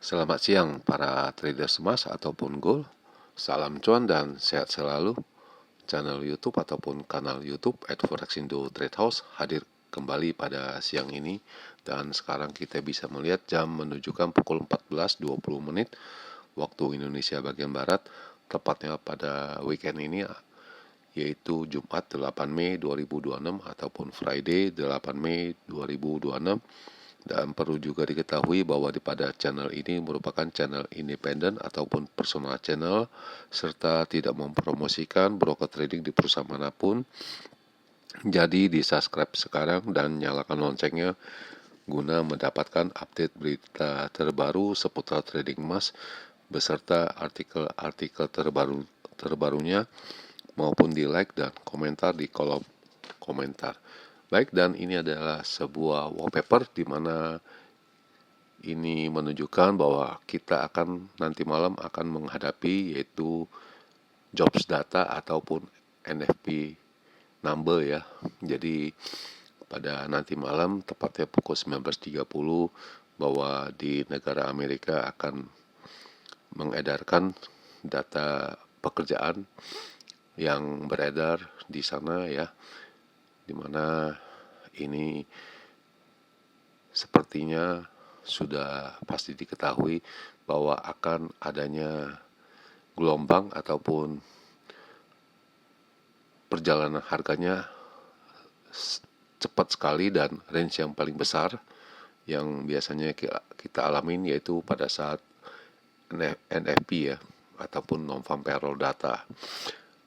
Selamat siang para traders emas ataupun gold. Salam cuan dan sehat selalu. Channel YouTube ataupun kanal YouTube @forexindo Trade House hadir kembali pada siang ini, dan sekarang kita bisa melihat jam menunjukkan pukul 14.20 waktu Indonesia bagian barat, tepatnya pada weekend ini, yaitu Jumat 8 Mei 2026 ataupun Friday 8 Mei 2026. Dan perlu juga diketahui bahwa pada channel ini merupakan channel independen ataupun personal channel, serta tidak mempromosikan broker trading di perusahaan manapun. Jadi di subscribe sekarang dan nyalakan loncengnya guna mendapatkan update berita terbaru seputar trading emas beserta artikel-artikel terbarunya, maupun di like dan komentar di kolom komentar. Baik, dan ini adalah sebuah wallpaper di mana ini menunjukkan bahwa kita akan nanti malam akan menghadapi yaitu jobs data ataupun NFP number ya. Jadi pada nanti malam tepatnya pukul 19.30 bahwa di negara Amerika akan mengedarkan data pekerjaan yang beredar di sana ya, dimana ini sepertinya sudah pasti diketahui bahwa akan adanya gelombang ataupun perjalanan harganya cepat sekali, dan range yang paling besar yang biasanya kita alamin yaitu pada saat NFP ya, ataupun non-farm payroll data.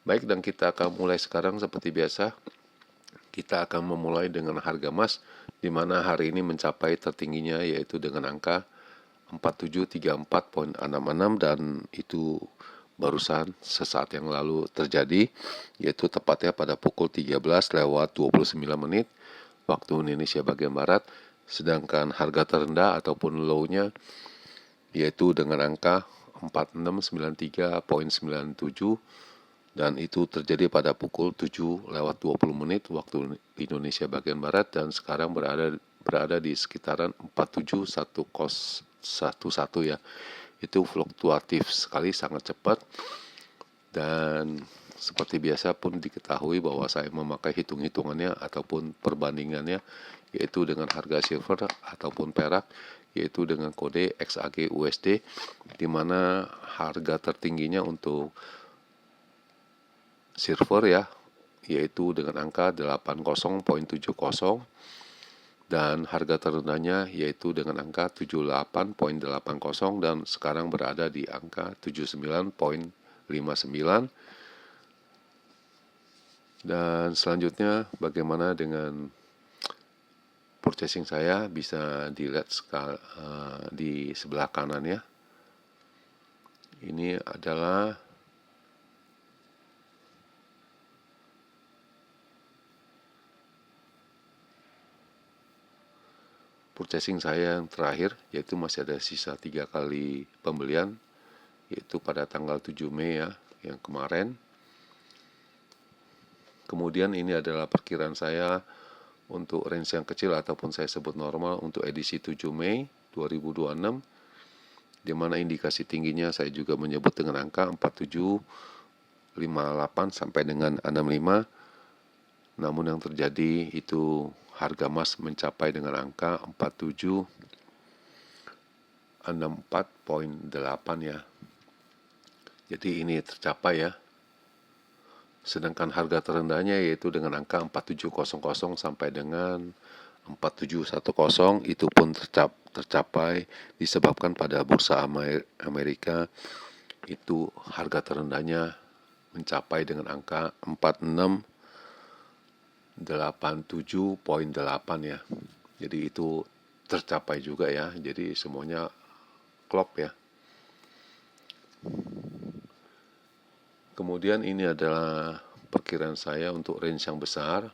Baik, dan kita akan mulai sekarang seperti biasa. Kita akan memulai dengan harga emas, di mana hari ini mencapai tertingginya yaitu dengan angka 4734.66, dan itu barusan sesaat yang lalu terjadi, yaitu tepatnya pada pukul 13:29 waktu Indonesia bagian barat. Sedangkan harga terendah ataupun low-nya yaitu dengan angka 4693.97, dan itu terjadi pada pukul 7:20 waktu Indonesia bagian barat, dan sekarang berada di sekitaran 47111 ya. Itu fluktuatif sekali, sangat cepat. Dan seperti biasa pun diketahui bahwa saya memakai hitung-hitungannya ataupun perbandingannya yaitu dengan harga silver ataupun perak, yaitu dengan kode XAG USD, di mana harga tertingginya untuk silver ya yaitu dengan angka 80.70, dan harga terendahnya yaitu dengan angka 78.80, dan sekarang berada di angka 79.59. Dan selanjutnya bagaimana dengan purchasing saya, bisa dilihat di sebelah kanan ya. Ini adalah purchasing saya yang terakhir, yaitu masih ada sisa 3 kali pembelian, yaitu pada tanggal 7 Mei ya, yang kemarin. Kemudian ini adalah perkiraan saya untuk range yang kecil ataupun saya sebut normal untuk edisi 7 Mei 2026, di mana indikasi tingginya saya juga menyebut dengan angka 4758 sampai dengan 65. Namun yang terjadi itu harga emas mencapai dengan angka 4764.8 ya. Jadi ini tercapai ya. Sedangkan harga terendahnya yaitu dengan angka 4700 sampai dengan 4710, itu pun tercapai disebabkan pada bursa Amerika itu harga terendahnya mencapai dengan angka 4687.8 ya. Jadi itu tercapai juga ya. Jadi semuanya klop ya. Kemudian ini adalah perkiraan saya untuk range yang besar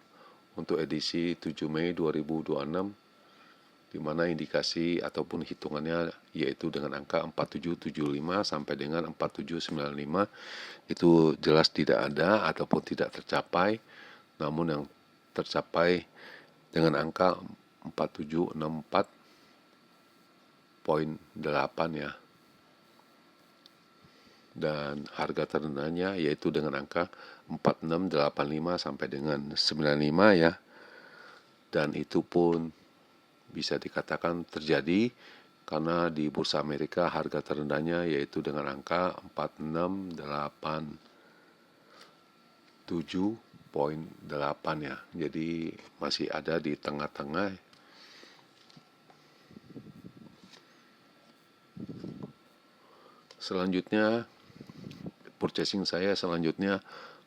untuk edisi 7 Mei 2026, di mana indikasi ataupun hitungannya yaitu dengan angka 4775 sampai dengan 4795. Itu jelas tidak ada ataupun tidak tercapai, namun yang tercapai dengan angka 4764 ya. Dan harga terendahnya yaitu dengan angka 4685 sampai dengan 95 ya. Dan itu pun bisa dikatakan terjadi karena di Bursa Amerika harga terendahnya yaitu dengan angka 4687,8 ya. Jadi masih ada di tengah-tengah. Selanjutnya purchasing saya selanjutnya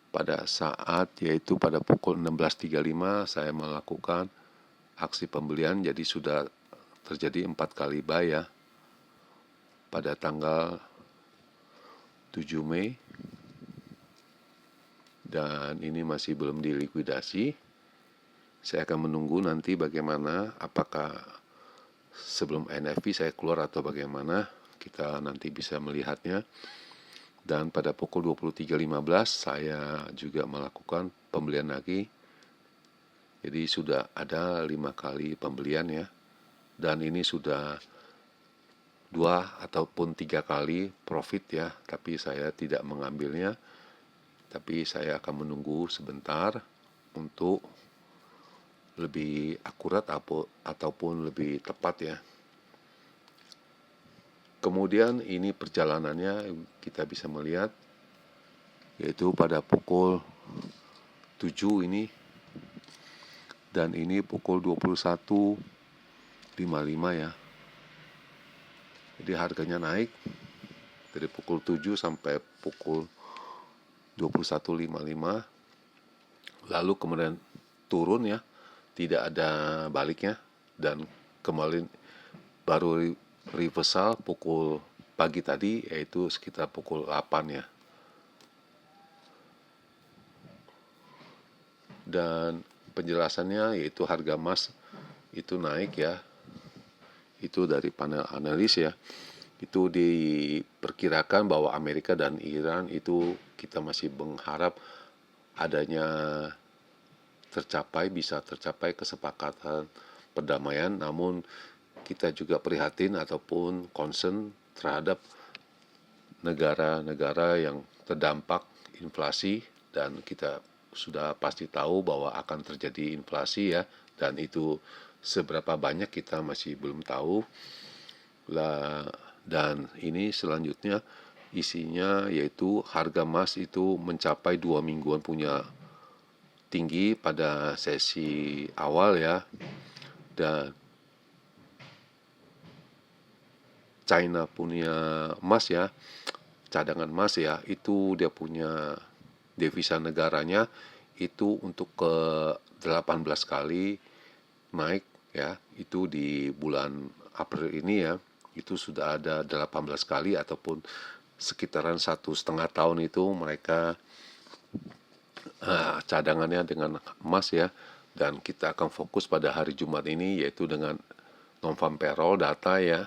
pada saat yaitu pada pukul 16.35 saya melakukan aksi pembelian, jadi sudah terjadi 4 kali buy ya. Pada tanggal 7 Mei dan ini masih belum dilikuidasi. Saya akan menunggu nanti bagaimana, apakah sebelum NFP saya keluar atau bagaimana, kita nanti bisa melihatnya. Dan pada pukul 23.15 saya juga melakukan pembelian lagi. Jadi sudah ada 5 kali pembelian ya. Dan ini sudah 2 ataupun 3 kali profit ya. Tapi saya tidak mengambilnya. Tapi saya akan menunggu sebentar untuk lebih akurat ataupun lebih tepat ya. Kemudian ini perjalanannya kita bisa melihat yaitu pada pukul 7 ini dan ini pukul 21.55 ya. Jadi harganya naik dari pukul 7 sampai pukul 21.55, lalu kemudian turun ya, tidak ada baliknya, dan kembali baru reversal pukul pagi tadi yaitu sekitar pukul 8 ya. Dan penjelasannya yaitu harga emas itu naik ya, itu dari panel analis ya. Itu diperkirakan bahwa Amerika dan Iran itu kita masih mengharap adanya bisa tercapai kesepakatan perdamaian, namun kita juga prihatin ataupun concern terhadap negara-negara yang terdampak inflasi, dan kita sudah pasti tahu bahwa akan terjadi inflasi ya, dan itu seberapa banyak kita masih belum tahu lah. Dan ini selanjutnya isinya yaitu harga emas itu mencapai 2 mingguan punya tinggi pada sesi awal ya, dan China punya emas ya, cadangan emas ya, itu dia punya devisa negaranya itu untuk ke 18 kali naik ya, itu di bulan April ini ya. Itu sudah ada 18 kali ataupun sekitaran 1,5 tahun itu mereka cadangannya dengan emas ya. Dan kita akan fokus pada hari Jumat ini yaitu dengan non-farm payroll data ya,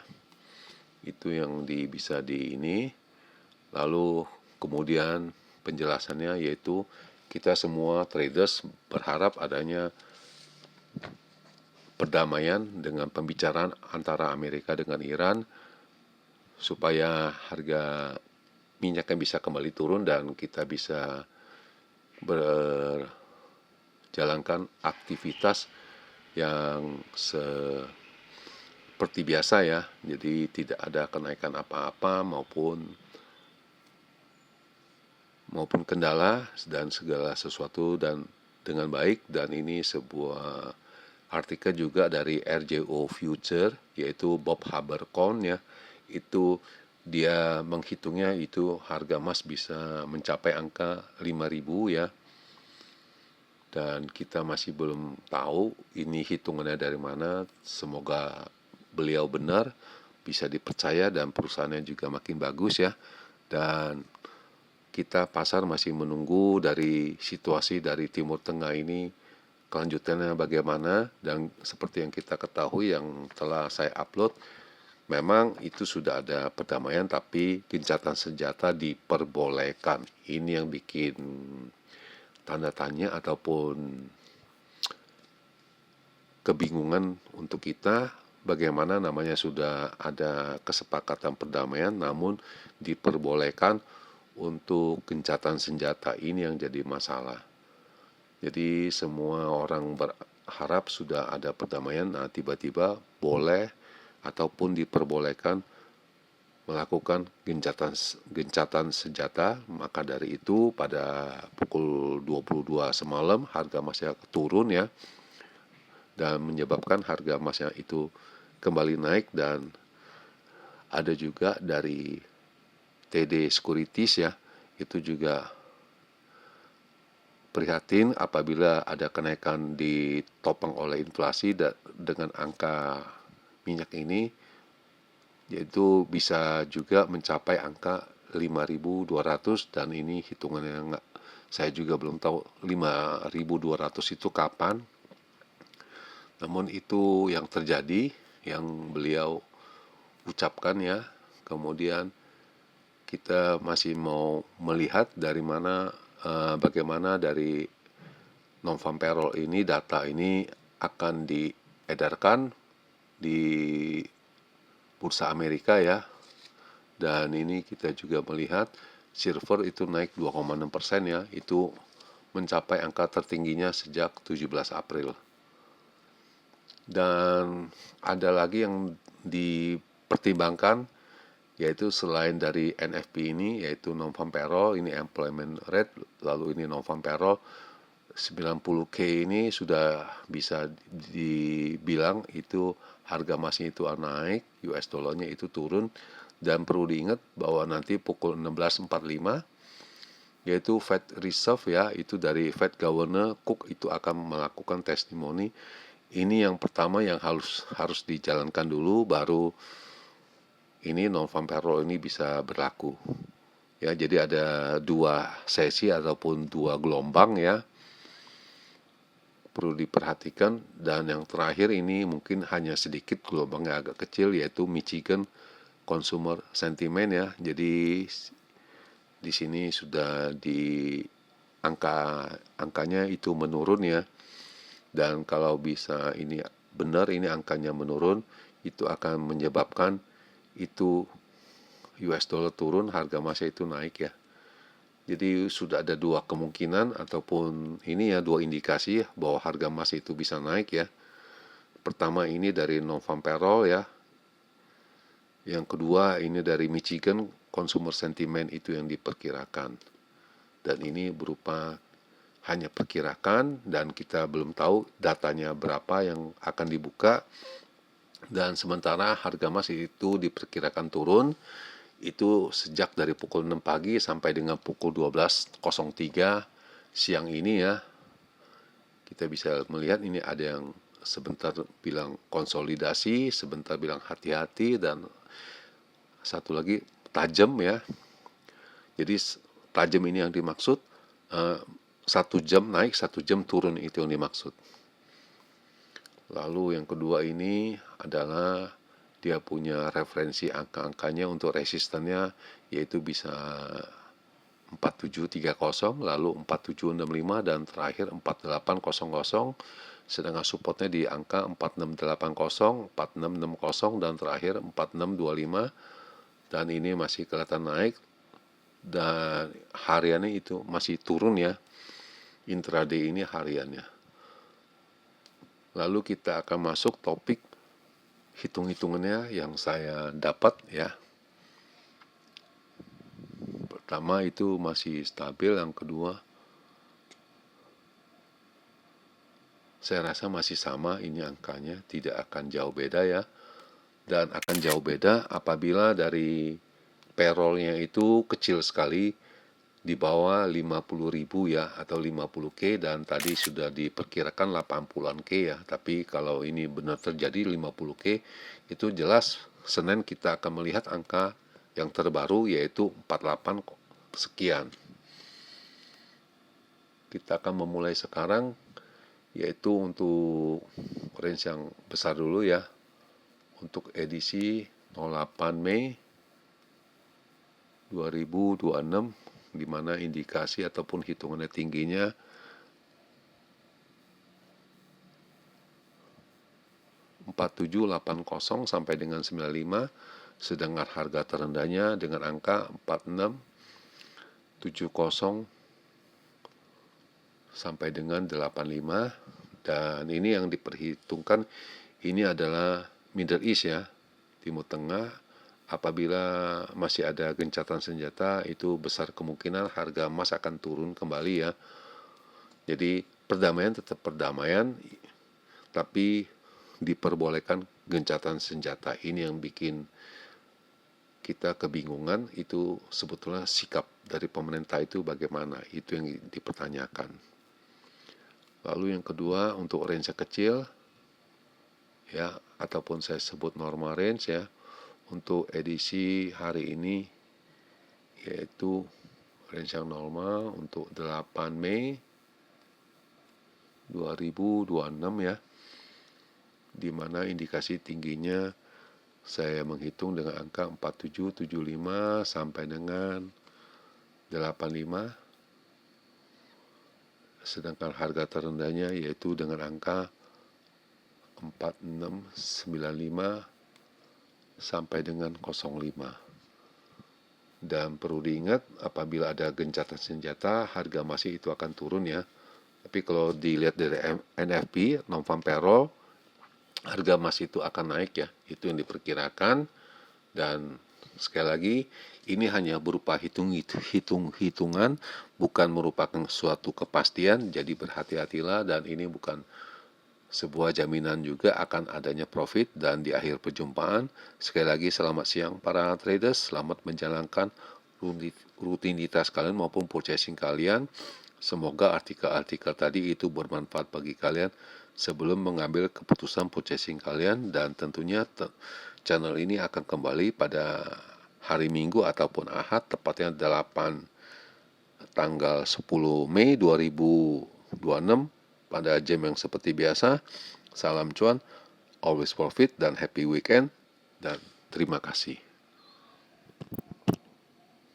itu yang bisa di ini. Lalu kemudian penjelasannya yaitu kita semua traders berharap adanya perdamaian dengan pembicaraan antara Amerika dengan Iran supaya harga minyaknya bisa kembali turun dan kita bisa berjalankan aktivitas yang seperti biasa ya. Jadi tidak ada kenaikan apa-apa maupun kendala dan segala sesuatu dan dengan baik. Dan ini sebuah artikel juga dari RJO Future yaitu Bob Haberkorn ya, itu dia menghitungnya itu harga emas bisa mencapai angka 5.000 ya, dan kita masih belum tahu ini hitungannya dari mana. Semoga beliau benar, bisa dipercaya dan perusahaannya juga makin bagus ya. Dan kita pasar masih menunggu dari situasi dari Timur Tengah ini kelanjutannya bagaimana. Dan seperti yang kita ketahui yang telah saya upload, memang itu sudah ada perdamaian tapi gencatan senjata diperbolehkan. Ini yang bikin tanda tanya ataupun kebingungan untuk kita. bagaimana namanya sudah ada kesepakatan perdamaian, namun diperbolehkan untuk gencatan senjata, ini yang jadi masalah. Jadi semua orang berharap sudah ada perdamaian, nah tiba-tiba boleh ataupun diperbolehkan melakukan gencatan senjata. Maka dari itu pada pukul 22 semalam harga emasnya turun ya, dan menyebabkan harga emasnya itu kembali naik. Dan ada juga dari TD Securities ya, itu juga prihatin apabila ada kenaikan ditopang oleh inflasi dengan angka minyak ini, yaitu bisa juga mencapai angka 5.200, dan ini hitungannya saya juga belum tahu 5.200 itu kapan. Namun itu yang terjadi, yang beliau ucapkan ya. Kemudian kita masih mau melihat dari mana bagaimana dari non-farm payroll ini, data ini akan diedarkan di bursa Amerika ya. Dan ini kita juga melihat silver itu naik 2,6% ya, itu mencapai angka tertingginya sejak 17 April. Dan ada lagi yang dipertimbangkan, yaitu selain dari NFP ini, yaitu non-farm payroll, ini employment rate, lalu ini non-farm payroll, 90K ini sudah bisa dibilang itu harga emasnya itu naik, US dollarnya itu turun. Dan perlu diingat bahwa nanti pukul 16.45 yaitu Fed Reserve ya, itu dari Fed Governor Cook itu akan melakukan testimoni. Ini yang pertama yang harus dijalankan dulu, baru ini non-farm payroll ini bisa berlaku. Ya, jadi ada dua sesi ataupun dua gelombang ya, perlu diperhatikan. Dan yang terakhir ini mungkin hanya sedikit, gelombangnya agak kecil, yaitu Michigan Consumer Sentiment ya. Jadi di sini sudah di angkanya itu menurun ya. Dan kalau bisa ini benar, ini angkanya menurun, itu akan menyebabkan itu US dollar turun, harga emasnya itu naik ya. Jadi sudah ada dua kemungkinan ataupun ini ya, dua indikasi ya, bahwa harga emas itu bisa naik ya. Pertama ini dari non-farm payroll ya. Yang kedua ini dari Michigan Consumer Sentiment, itu yang diperkirakan. Dan ini berupa hanya perkirakan, dan kita belum tahu datanya berapa yang akan dibuka. Dan sementara harga emas itu diperkirakan turun, itu sejak dari pukul 6 pagi sampai dengan pukul 12.03 siang ini ya. Kita bisa melihat ini ada yang sebentar bilang konsolidasi, sebentar bilang hati-hati, dan satu lagi tajam ya. Jadi tajam ini yang dimaksud 1 jam naik, 1 jam turun, itu yang dimaksud. Lalu yang kedua ini adalah dia punya referensi angka-angkanya untuk resistennya, yaitu bisa 4730, lalu 4765, dan terakhir 4800. Sedangkan supportnya di angka 4680, 4660, dan terakhir 4625. Dan ini masih kelihatan naik, dan hariannya itu masih turun ya, intraday ini hariannya. Lalu kita akan masuk topik hitung-hitungannya yang saya dapat ya. Pertama itu masih stabil, yang kedua saya rasa masih sama, ini angkanya tidak akan jauh beda ya. Dan akan jauh beda apabila dari payrollnya itu kecil sekali, di bawah 50.000 ya, atau 50K, dan tadi sudah diperkirakan 80-an K ya. Tapi kalau ini benar terjadi 50K, itu jelas Senin kita akan melihat angka yang terbaru, yaitu 48 sekian. Kita akan memulai sekarang, yaitu untuk range yang besar dulu ya, untuk edisi 08 Mei 2026, di mana indikasi ataupun hitungannya tingginya 4780 sampai dengan 95, sedangkan harga terendahnya dengan angka 4670 sampai dengan 85. Dan ini yang diperhitungkan, ini adalah Middle East ya, Timur Tengah. Apabila masih ada gencatan senjata, itu besar kemungkinan harga emas akan turun kembali ya. Jadi perdamaian tetap perdamaian, tapi diperbolehkan gencatan senjata. Ini yang bikin kita kebingungan, itu sebetulnya sikap dari pemerintah itu bagaimana, itu yang dipertanyakan. Lalu yang kedua, untuk range kecil ya, ataupun saya sebut normal range ya, untuk edisi hari ini yaitu range yang normal untuk 8 Mei 2026 ya, di mana indikasi tingginya saya menghitung dengan angka 4775 sampai dengan 85, sedangkan harga terendahnya yaitu dengan angka 4695 sampai dengan 05. Dan perlu diingat, apabila ada gencatan senjata, harga masih itu akan turun ya. Tapi kalau dilihat dari NFP, non-farm payroll, harga emas itu akan naik ya. Itu yang diperkirakan. Dan sekali lagi, ini hanya berupa hitung-hitungan, bukan merupakan suatu kepastian. Jadi berhati-hatilah, dan ini bukan sebuah jaminan juga akan adanya profit. Dan di akhir perjumpaan, sekali lagi selamat siang para traders, selamat menjalankan rutinitas kalian maupun purchasing kalian. Semoga artikel-artikel tadi itu bermanfaat bagi kalian sebelum mengambil keputusan purchasing kalian. Dan tentunya channel ini akan kembali pada hari Minggu ataupun Ahad, tepatnya tanggal 10 Mei 2026 pada jam yang seperti biasa. Salam cuan, always profit, dan happy weekend, dan terima kasih.